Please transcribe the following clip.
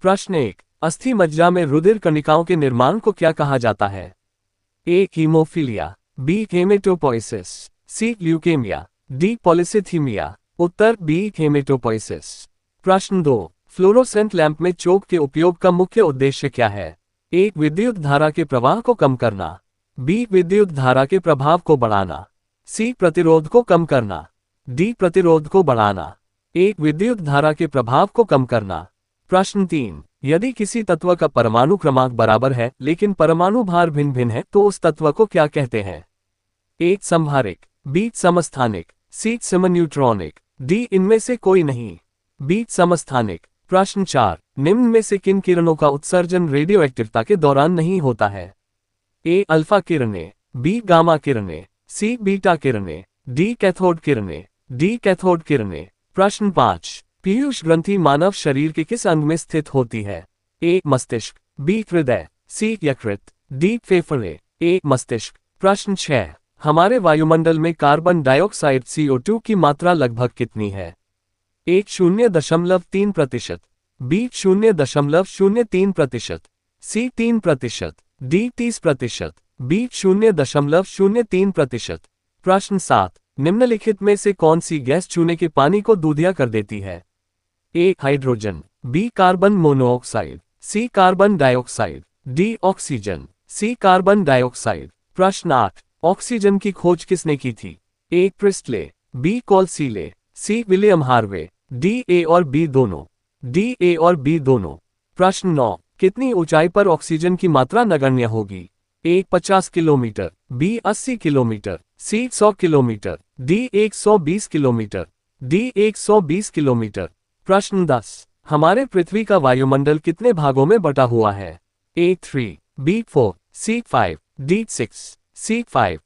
प्रश्न 1, अस्थि मज्जा में रुधिर कणिकाओं के निर्माण को क्या कहा जाता है? A. Hemophilia, B. Hematopoiesis, C. Leukemia, D. Polycythemia. उत्तर बी. हेमेटोपोइसिस। प्रश्न 2, फ्लोरोसेंट लैंप में चोक के उपयोग का मुख्य उद्देश्य क्या है? ए. विद्युत धारा के प्रवाह को कम करना, बी. विद्युत धारा के प्रभाव को बढ़ाना, सी. प्रतिरोध को कम करना, डी. प्रतिरोध को बढ़ाना। ए. विद्युत धारा के प्रभाव को कम करना। प्रश्न 3, यदि किसी तत्व का परमाणु क्रमांक बराबर है लेकिन परमाणु भार भिन्न भिन्न है तो उस तत्व को क्या कहते हैं? ए. समहारिक, बी. समस्थानिक, सी. समन्यूट्रॉनिक, डी. इनमें से कोई नहीं, बी. समस्थानिक। प्रश्न 4, निम्न में से किन किरणों का उत्सर्जन रेडियोएक्टिवता के दौरान नहीं होता है? ए. अल्फा किरणें, बी. गामा किरणें, सी. बीटा किरणें, डी. कैथोड किरणें, डी. कैथोड किरणें। प्रश्न 5, पीयूष ग्रंथि मानव शरीर के किस अंग में स्थित होती है? ए. मस्तिष्क, बी. हृदय, सी. यकृत, डी. फेफड़े। ए. मस्तिष्क। प्रश्न 6, हमारे वायुमंडल में कार्बन डाइऑक्साइड CO2 की मात्रा लगभग कितनी है? ए. 0.3%, बी. 0.03%, सी. 3%, डी. 30%, बी. 0.03%। प्रश्न 7, निम्नलिखित में से कौन सी गैस चूने के पानी को दूधिया कर देती है? A. Hydrogen, B. Carbon monoxide, C. Carbon dioxide, D. Oxygen, C. Carbon dioxide. प्रश्न 8, ऑक्सीजन की खोज किसने की थी? ए. Priestley, B. कोल्सीले, C. William Harvey, D. A और बी दोनों, डी. ए और बी दोनों। प्रश्न 9, कितनी ऊंचाई पर ऑक्सीजन की मात्रा नगण्य होगी? ए. 50 किलोमीटर, बी. 80 किलोमीटर, सी. 100 kilometre, D. 120 kilometre, D. 120 kilometre. प्रश्न 10, हमारे पृथ्वी का वायुमंडल कितने भागों में बटा हुआ है? ए. 3, बी. 4, सी. 5, डी. 6, सी. 5,